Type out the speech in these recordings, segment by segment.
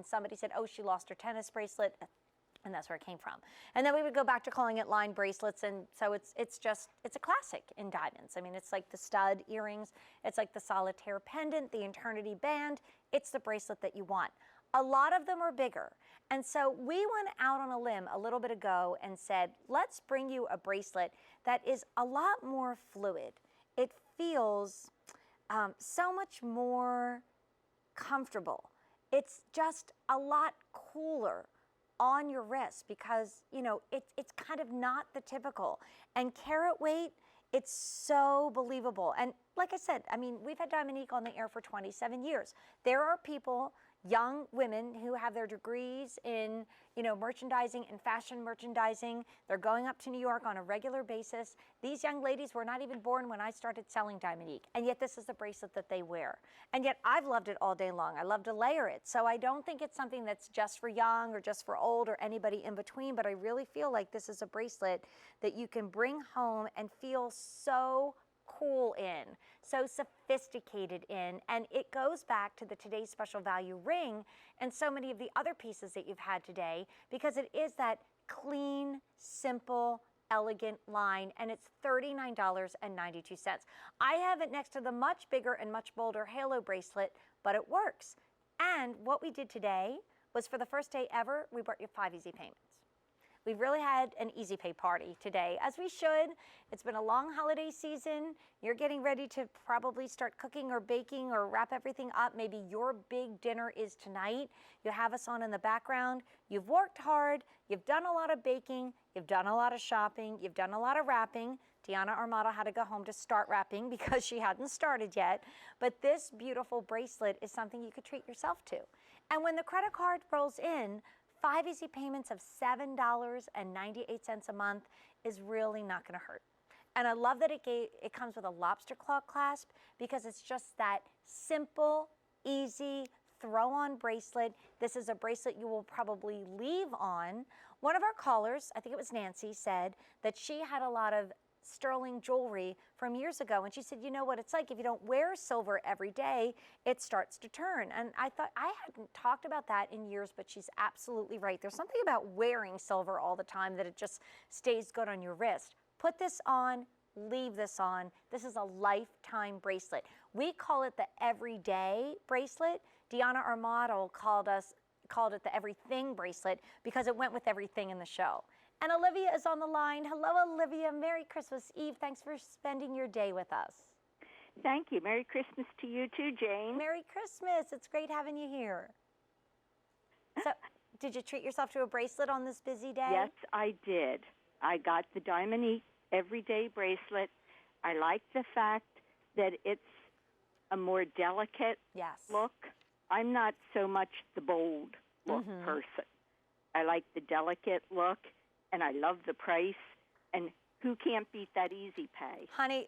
and somebody said, oh, she lost her tennis bracelet. And that's where it came from. And then we would go back to calling it line bracelets. And so it's a classic in diamonds. I mean, it's like the stud earrings. It's like the solitaire pendant, the eternity band. It's the bracelet that you want. A lot of them are bigger. And so we went out on a limb a little bit ago and said, let's bring you a bracelet that is a lot more fluid. It feels so much more comfortable. It's just a lot cooler on your wrist because, you know, it's kind of not the typical. And carat weight, it's so believable. And like I said, I mean, we've had Diamonique on the air for 27 years. There are people, young women who have their degrees in, you know, merchandising and fashion merchandising. They're going up to New York on a regular basis. These young ladies were not even born when I started selling Diamonique, and yet this is the bracelet that they wear. And yet I've loved it all day long. I love to layer it. So I don't think it's something that's just for young or just for old or anybody in between, but I really feel like this is a bracelet that you can bring home and feel so cool in, so sophisticated in, and it goes back to the today's special value ring and so many of the other pieces that you've had today, because it is that clean, simple, elegant line, and it's $39.92. I have it next to the much bigger and much bolder halo bracelet, but it works. And what we did today was, for the first day ever, we brought you 5 easy payments. We've really had an easy pay party today, as we should. It's been a long holiday season. You're getting ready to probably start cooking or baking or wrap everything up. Maybe your big dinner is tonight. You have us on in the background. You've worked hard. You've done a lot of baking. You've done a lot of shopping. You've done a lot of wrapping. Tiana Armato had to go home to start wrapping because she hadn't started yet. But this beautiful bracelet is something you could treat yourself to. And when the credit card rolls in, 5 easy payments of $7.98 a month is really not going to hurt. And I love that it comes with a lobster claw clasp, because it's just that simple, easy, throw-on bracelet. This is a bracelet you will probably leave on. One of our callers, I think it was Nancy, said that she had a lot of sterling jewelry from years ago, and she said, you know what it's like, if you don't wear silver every day, it starts to turn. And I thought, I hadn't talked about that in years, but she's absolutely right. There's something about wearing silver all the time that it just stays good on your wrist. Put this on, leave this on. This is a lifetime bracelet. We call it the everyday bracelet. Diana Armato called it the everything bracelet because it went with everything in the show. And Olivia is on the line. Hello, Olivia. Merry Christmas Eve. Thanks for spending your day with us. Thank you. Merry Christmas to you too, Jane. Merry Christmas. It's great having you here. So, did you treat yourself to a bracelet on this busy day? Yes, I did. I got the Diamonique everyday bracelet. I like the fact that it's a more delicate look. I'm not so much the bold look person. I like the delicate look. And I love the price, and who can't beat that easy pay? Honey,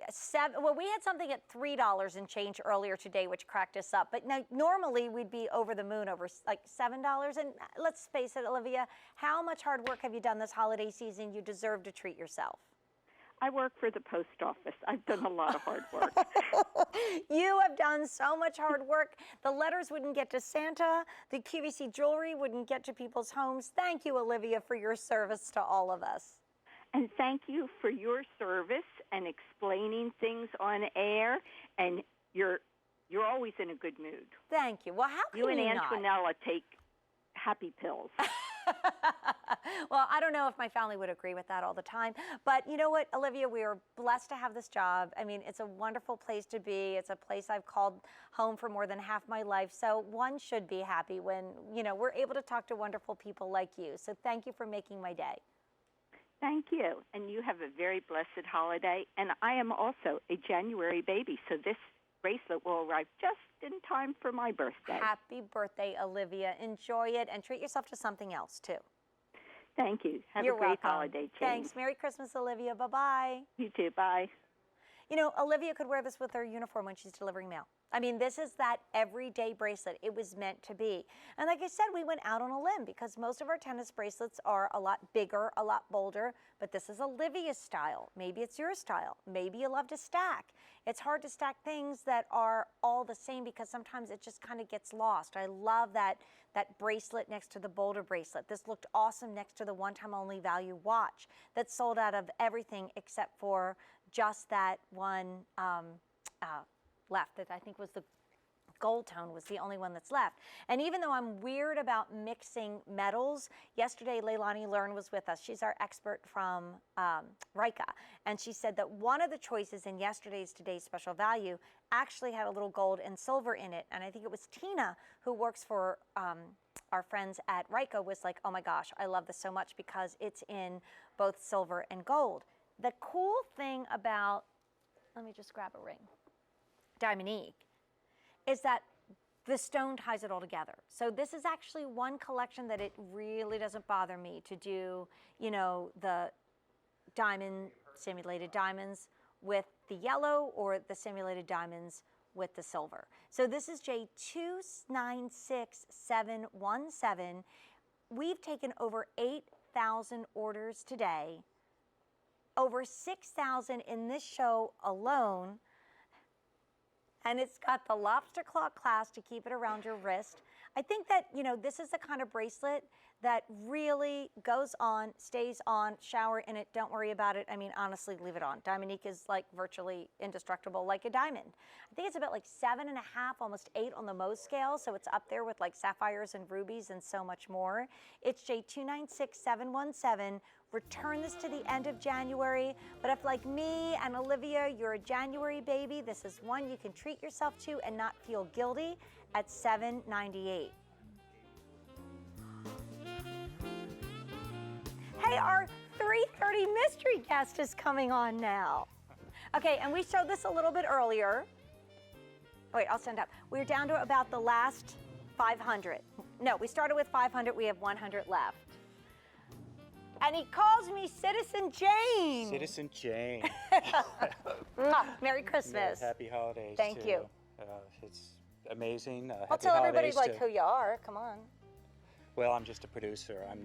well, we had something at $3 and change earlier today, which cracked us up. But now, normally, we'd be over the moon over like $7. And let's face it, Olivia, how much hard work have you done this holiday season? You deserve to treat yourself. I work for the post office. I've done a lot of hard work. You have done so much hard work. The letters wouldn't get to Santa. The QVC jewelry wouldn't get to people's homes. Thank you, Olivia, for your service to all of us. And thank you for your service and explaining things on air. And you're always in a good mood. Thank you. Well, how can you and not? Antonella take happy pills. Well, I don't know if my family would agree with that all the time. But you know what, Olivia, we are blessed to have this job. I mean, it's a wonderful place to be. It's a place I've called home for more than half my life. So one should be happy when, you know, we're able to talk to wonderful people like you. So thank you for making my day. Thank you. And you have a very blessed holiday. And I am also a January baby, so this bracelet will arrive just in time for my birthday. Happy birthday, Olivia. Enjoy it and treat yourself to something else, too. Thank you. Have You're a great welcome. holiday, Jane. Thanks. Merry Christmas, Olivia. Bye-bye. You too. Bye. You know, Olivia could wear this with her uniform when she's delivering mail. I mean, this is that everyday bracelet. It was meant to be. And like I said, we went out on a limb because most of our tennis bracelets are a lot bigger, a lot bolder, but this is Olivia's style. Maybe it's your style. Maybe you love to stack. It's hard to stack things that are all the same because sometimes it just kind of gets lost. I love that bracelet next to the bolder bracelet. This looked awesome next to the one-time only value watch that sold out of everything except for just that one left that I think was the gold tone was the only one that's left. And even though I'm weird about mixing metals, yesterday Leilani Learn was with us. She's our expert from Rika. And she said that one of the choices in today's special value actually had a little gold and silver in it. And I think it was Tina, who works for our friends at Rika, was like, oh my gosh, I love this so much because it's in both silver and gold. The cool thing about, let me just grab a ring, Diamonique, is that the stone ties it all together. So this is actually one collection that it really doesn't bother me to do, you know, the simulated diamonds with the yellow or the simulated diamonds with the silver. So this is J296717. We've taken over 8,000 orders today, over 6,000 in this show alone. And it's got the lobster claw clasp to keep it around your wrist. I think that, you know, this is the kind of bracelet that really goes on, stays on, shower in it, don't worry about it. I mean, honestly, leave it on. Diamonique is like virtually indestructible, like a diamond. I think it's about like 7.5, almost 8 on the Mohs scale, so it's up there with like sapphires and rubies and so much more. It's J296717. Return this to the end of January, but if like me and Olivia, you're a January baby, this is one you can treat yourself to and not feel guilty at $798. Hey, our 3:30 mystery guest is coming on now. Okay, and we showed this a little bit earlier. Wait, I'll stand up. We're down to about the last 500. No, we started with 500, we have 100 left. And he calls me Citizen Jane. Citizen Jane. Merry Christmas. Yeah, happy holidays. Thank you. It's amazing. I'll Happy tell everybody holidays like who you are. Come on. Well, I'm just a producer. I'm